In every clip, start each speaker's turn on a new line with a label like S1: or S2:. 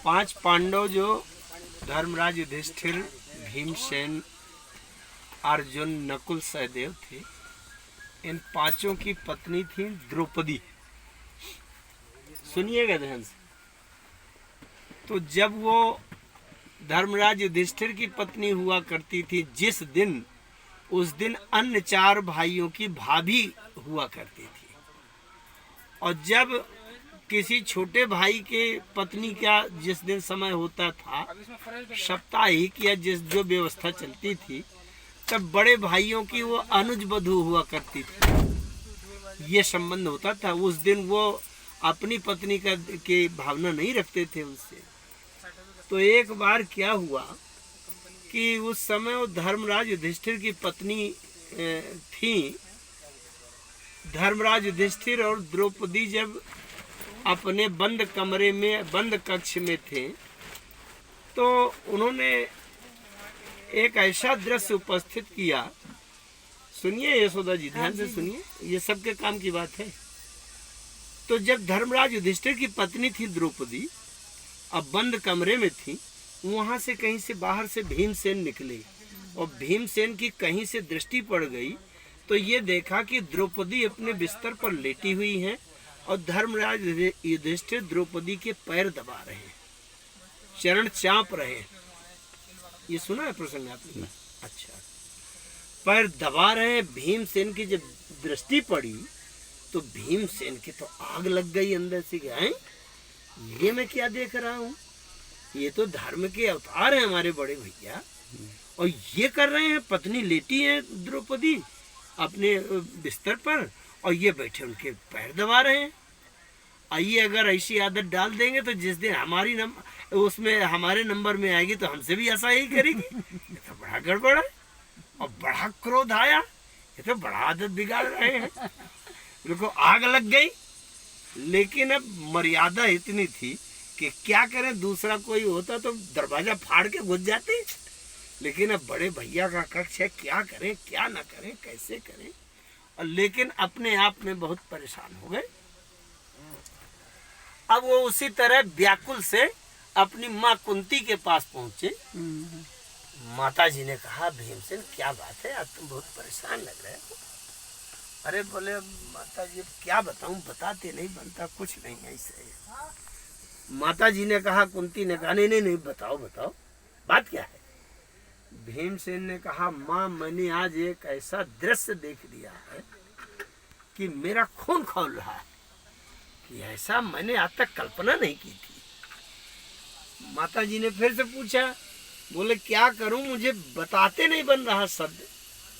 S1: 5 पांडव जो धर्मराज युधिष्ठिर, भीमसेन, अर्जुन, नकुल, सहदेव थे, इन पांचों की पत्नी थी द्रौपदी। सुनिएगा ध्यान से। तो जब वो धर्मराज युधिष्ठिर की पत्नी हुआ करती थी, जिस दिन, उस दिन अन्य 4 भाइयों की भाभी हुआ करती थी। और जब किसी छोटे भाई के पत्नी का जिस दिन समय होता था, साप्ताहिक या जिस जो व्यवस्था चलती थी, तब बड़े भाइयों की वो अनुज वधू हुआ करती थी। ये संबंध होता था। उस दिन वो अपनी पत्नी का की भावना नहीं रखते थे उनसे। तो एक बार क्या हुआ कि उस समय वो धर्मराज युधिष्ठिर की पत्नी थी। धर्मराज युधिष्ठिर और द्रौपदी जब अपने बंद कमरे में, बंद कक्ष में थे, तो उन्होंने एक ऐसा दृश्य उपस्थित किया। सुनिए यशोदा जी, ध्यान से सुनिए, ये सबके काम की बात है। तो जब धर्मराज युधिष्ठिर की पत्नी थी द्रौपदी, अब बंद कमरे में थी, वहां से कहीं से बाहर से भीमसेन निकले और भीमसेन की कहीं से दृष्टि पड़ गई तो ये देखा कि द्रौपदी अपने बिस्तर पर लेटी हुई हैं और धर्मराज युधिष्ठिर द्रौपदी के पैर दबा रहे हैं, चरण चांप रहे हैं। ये सुना है प्रसंग आपने? अच्छा, पैर दबा रहे हैं। भीमसेन की जब दृष्टि पड़ी तो भीमसेन की तो आग लग गई अंदर से। गए, ये मैं क्या देख रहा हूँ? ये तो धर्म के अवतार हैं हमारे बड़े भैया, और ये कर रहे हैं। पत्नी लेटी है द्रौपदी अपने बिस्तर पर और ये बैठे उनके पैर दबा रहे हैं। आइए, अगर ऐसी आदत डाल देंगे तो जिस दिन हमारी उसमें हमारे नंबर में आएगी तो हमसे भी ऐसा ही करेगी। ये तो बड़ा गड़बड़ है और बड़ा क्रोध आया। ये तो बड़ा आदत बिगाड़ रहे हैं। देखो, आग लग गई। लेकिन अब मर्यादा इतनी थी कि क्या करें, दूसरा कोई होता तो दरवाजा फाड़ के घुस जाते। लेकिन अब बड़े भैया का कक्ष है, क्या करें, क्या ना करें, कैसे करें। और लेकिन अपने आप में बहुत परेशान हो गए। अब वो उसी तरह व्याकुल से अपनी माँ कुंती के पास पहुंचे। माता जी ने कहा, भीमसेन क्या बात है, आज तुम बहुत परेशान लग रहे हो। अरे बोले, माता जी क्या बताऊं, बताते नहीं बनता, कुछ नहीं ऐसे है। माता जी ने कहा, कुंती ने कहा, नहीं नहीं नहीं, बताओ बताओ, बात क्या है? भीमसेन ने कहा, माँ मैंने आज एक ऐसा दृश्य देख लिया है कि मेरा खून खौल रहा है, कि ऐसा मैंने आज तक कल्पना नहीं की थी। माता जी ने फिर से पूछा, बोले क्या करूं, मुझे बताते नहीं बन रहा शब्द।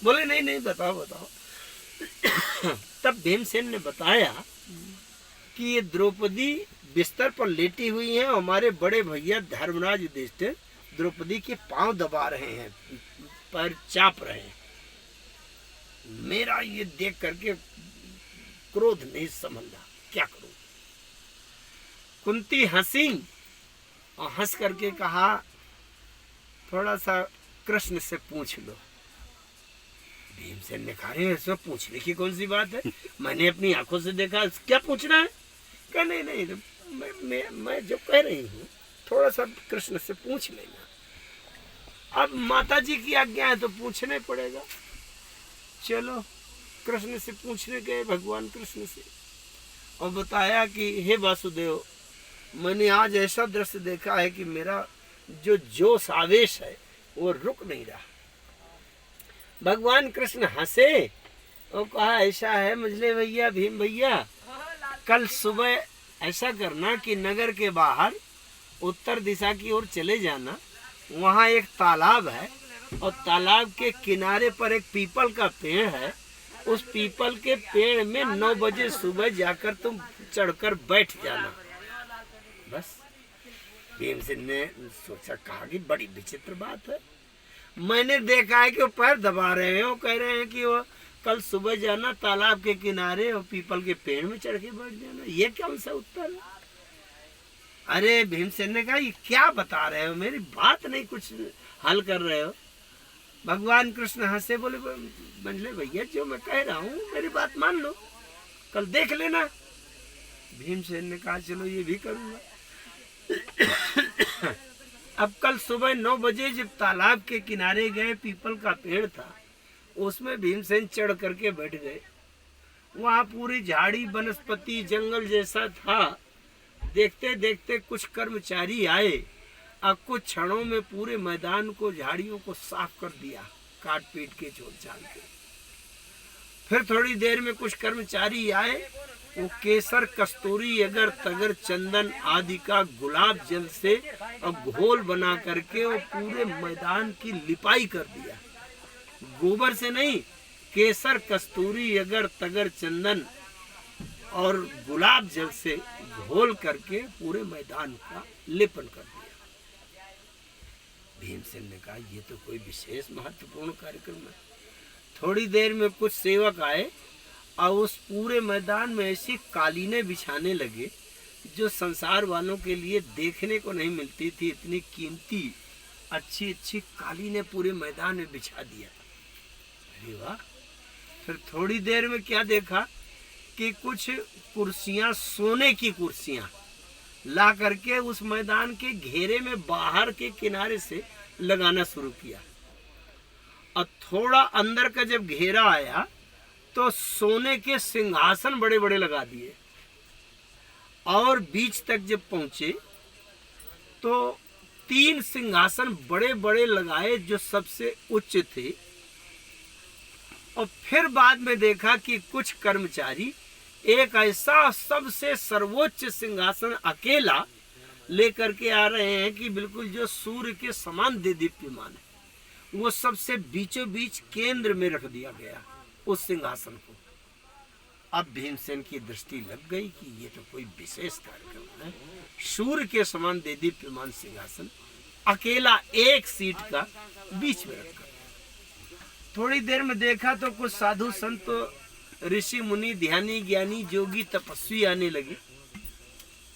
S1: बोले नहीं नहीं, बताओ बताओ। तब भीमसेन ने बताया कि ये द्रौपदी बिस्तर पर लेटी हुई है, हमारे बड़े भैया धर्मराज युधिष्ठिर द्रौपदी के पांव दबा रहे हैं, पैर चाप रहे हैं। मेरा ये देख करके क्रोध नहीं संभला, क्या करूं। कुंती हंसी और हंस करके कहा, थोड़ा सा कृष्ण से पूछ लो। भीमसेन ने कहा, इसमें पूछने की कौन सी बात है, मैंने अपनी आंखों से देखा, क्या पूछना है? कहा नहीं नहीं, मैं जो कह रही हूँ थोड़ा सा कृष्ण से पूछ लेना। अब माता जी की आज्ञा है तो पूछने पड़ेगा। चलो, कृष्ण से पूछने गए, भगवान कृष्ण से, और बताया कि हे वासुदेव, मैंने आज ऐसा दृश्य देखा है कि मेरा जो जोश आवेश है वो रुक नहीं रहा। भगवान कृष्ण हंसे और कहा, ऐसा है मझले भैया, भीम भैया, कल सुबह ऐसा करना कि नगर के बाहर उत्तर दिशा की ओर चले जाना। वहाँ एक तालाब है और तालाब के किनारे पर एक पीपल का पेड़ है। उस पीपल के पेड़ में 9 बजे सुबह जाकर तुम चढ़कर बैठ जाना। बस। भीमसेन ने सोचा, कहा कि बड़ी विचित्र बात है, मैंने देखा है कि वो पैर दबा रहे हैं, वो कह रहे हैं कि वो कल सुबह जाना तालाब के किनारे और पीपल के पेड़ में चढ़ के बैठ जाना, ये कौन सा उत्तर है? अरे भीमसेन ने कहा, ये क्या बता रहे हो, मेरी बात नहीं कुछ हल कर रहे हो। भगवान कृष्ण हंसे, बोले, मंझले भैया जो मैं कह रहा हूँ मेरी बात मान लो, कल देख लेना। भीमसेन ने कहा, चलो ये भी करूँगा। अब कल सुबह 9 बजे जब तालाब के किनारे गए, पीपल का पेड़ था, उसमें भीमसेन चढ़ करके बैठ गए। वहाँ पूरी झाड़ी वनस्पति जंगल जैसा था। देखते देखते कुछ कर्मचारी आए और कुछ क्षणों में पूरे मैदान को, झाड़ियों को साफ कर दिया, काट पीट के छोड़ छाड़ के। फिर थोड़ी देर में कुछ कर्मचारी आए, वो केसर, कस्तूरी, अगर, तगर, चंदन आदि का गुलाब जल से और घोल बना करके वो पूरे मैदान की लिपाई कर दिया। गोबर से नहीं, केसर, कस्तूरी, अगर, तगर, चंदन और गुलाब जल से घोल करके पूरे मैदान का लेपन कर दिया। भीमसेन ने कहा ये तो कोई विशेष महत्वपूर्ण कार्यक्रम है। थोड़ी देर में कुछ सेवक आए और उस पूरे मैदान में ऐसी कालीनें बिछाने लगे जो संसार वालों के लिए देखने को नहीं मिलती थी। इतनी कीमती अच्छी अच्छी कालीनें पूरे मैदान में बिछा दिया। अरे वाह! फिर थोड़ी देर में क्या देखा कि कुछ कुर्सियां, सोने की कुर्सियां ला करके उस मैदान के घेरे में बाहर के किनारे से लगाना शुरू किया। और थोड़ा अंदर का जब घेरा आया तो सोने के सिंहासन बड़े बड़े लगा दिए। और बीच तक जब पहुंचे तो 3 सिंहासन बड़े बड़े लगाए जो सबसे उच्च थे। और फिर बाद में देखा कि कुछ कर्मचारी एक ऐसा सबसे सर्वोच्च सिंहासन अकेला लेकर के आ रहे हैं कि बिल्कुल जो सूर्य के समान दीप्यमान है। वो सबसे बीचों बीच केंद्र में रख दिया गया उस सिंहासन को। अब भीमसेन की दृष्टि लग गई कि ये तो कोई विशेष कार्यक्रम है। सूर्य के समान दीप्यमान सिंहासन अकेला एक सीट का बीच में रखा। थोड़ी देर में देखा तो कुछ साधु संत, ऋषि मुनि, ध्यानी, ज्ञानी, जोगी, तपस्वी आने लगे।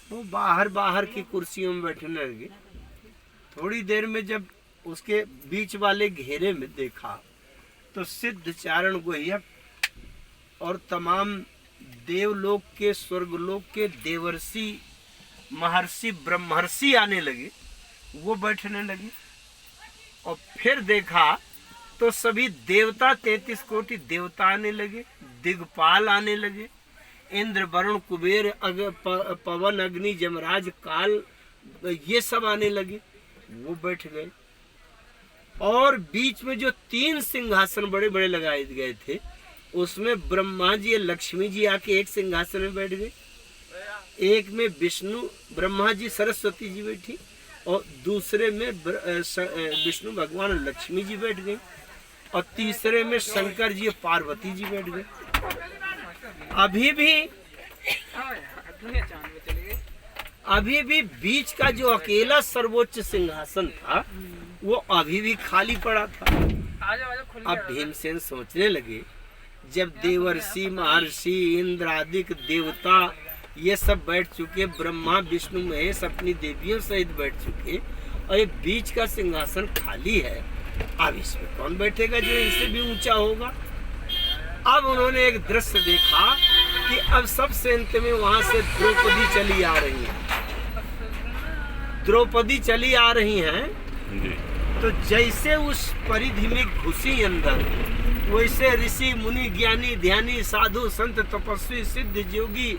S1: वो बाहर की कुर्सियों में बैठने लगे। थोड़ी देर में जब उसके बीच वाले घेरे में देखा तो सिद्ध, चारण, गुह्यक और तमाम देवलोक के, स्वर्गलोक के देवर्षि, महर्षि, ब्रह्मर्षि आने लगे। वो बैठने लगे। और फिर देखा तो सभी देवता, 33 कोटि देवता आने लगे, दिग्पाल आने लगे, इंद्र, वरुण, कुबेर, पवन, अग्नि, जमराज, काल, ये सब आने लगे। वो बैठ गए। और बीच में जो 3 सिंहासन बड़े बड़े लगाए गए थे उसमें ब्रह्मा जी, लक्ष्मी जी आके एक सिंहासन में बैठ गए। एक में विष्णु, ब्रह्मा जी, सरस्वती जी बैठी और दूसरे में विष्णु भगवान, लक्ष्मी जी बैठ गए और तीसरे में शंकर जी, पार्वती जी बैठ गए। अभी भी बीच का जो अकेला सर्वोच्च सिंहासन था वो अभी भी खाली पड़ा था। अब भीमसेन सोचने लगे, जब देवर्षि, महर्षि, इंद्र आदि देवता ये सब बैठ चुके, ब्रह्मा, विष्णु, महेश अपनी देवियों सहित बैठ चुके और ये बीच का सिंहासन खाली है, अब इसमें कौन बैठेगा जो इनसे भी ऊंचा होगा। अब उन्होंने एक दृश्य देखा कि अब सबसे अंत में वहां से द्रौपदी चली आ रही है। द्रौपदी चली आ रही हैं तो जैसे उस परिधि में घुसी अंदर, वैसे ऋषि, मुनि, ज्ञानी, ध्यानी, साधु, संत, तपस्वी, सिद्ध, योगी,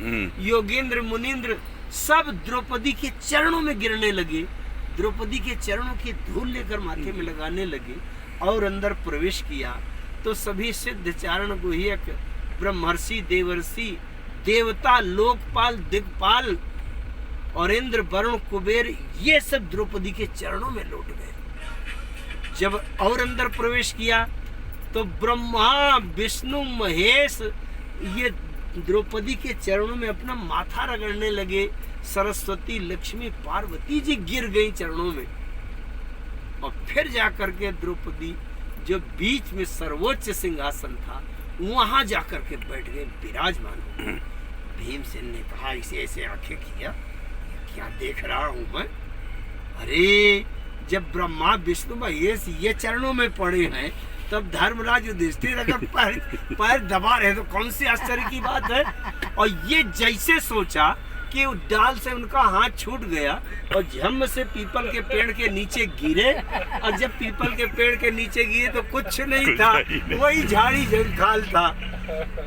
S1: योगेंद्र, मुनीन्द्र सब द्रौपदी के चरणों में गिरने लगे। द्रौपदी के चरणों की धूल लेकर माथे में लगाने लगे और अंदर प्रवेश किया तो सभी सिद्ध, चारण, गुह्यक, ब्रह्मर्षि, देवर्षि, देवता, लोकपाल, दिग्पाल और इंद्र, वरुण, कुबेर ये सब द्रौपदी के चरणों में लौट गए। जब और अंदर प्रवेश किया तो ब्रह्मा, विष्णु, महेश ये द्रौपदी के चरणों में अपना माथा रगड़ने लगे। सरस्वती, लक्ष्मी, पार्वती जी गिर गई चरणों में। और फिर जाकर के द्रौपदी जो बीच में सर्वोच्च सिंहासन था वहां जाकर के बैठ गए, विराजमान। भीमसेन ने कहा, इसे ऐसे आंखें किया, क्या देख रहा हूं मैं? अरे जब ब्रह्मा, विष्णु, महेश ये चरणों में पड़े हैं तब धर्मराज युधिष्ठिर अगर पैर दबा रहे तो कौन सी आश्चर्य की बात है। और ये जैसे सोचा कि उस डाल से उनका हाथ छूट गया और झम से पीपल के पेड़ के नीचे गिरे। और जब पीपल के पेड़ के नीचे गिरे तो कुछ नहीं था, वही झाड़ी जंखाल था।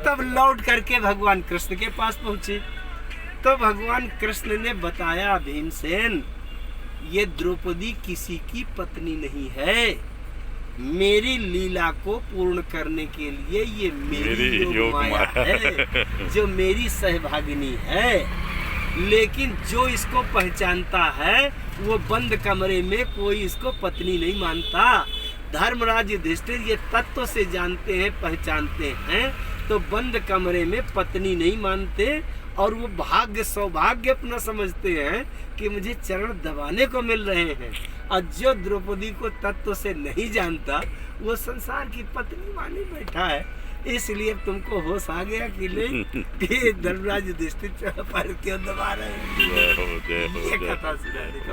S1: तब लौट करके भगवान कृष्ण के पास पहुंचे तो भगवान कृष्ण ने बताया, भीमसेन ये द्रौपदी किसी की पत्नी नहीं है, मेरी लीला को पूर्ण करने के लिए ये मेरी योग माया है, जो मेरी सहभागिनी है। लेकिन जो इसको पहचानता है वो बंद कमरे में कोई इसको पत्नी नहीं मानता। धर्मराज युधिष्ठिर ये तत्व से जानते हैं, पहचानते हैं, तो बंद कमरे में पत्नी नहीं मानते और वो भाग्य सौभाग्य अपना समझते हैं कि मुझे चरण दबाने को मिल रहे हैं। और जो द्रौपदी को तत्व से नहीं जानता वो संसार की पत्नी मानी बैठा है। इसलिए तुमको होश आ गया कि नहीं कि धर्मराज युधिष्ठिर पर क्यों दबा रहे हैं। ये कथा सुनाने का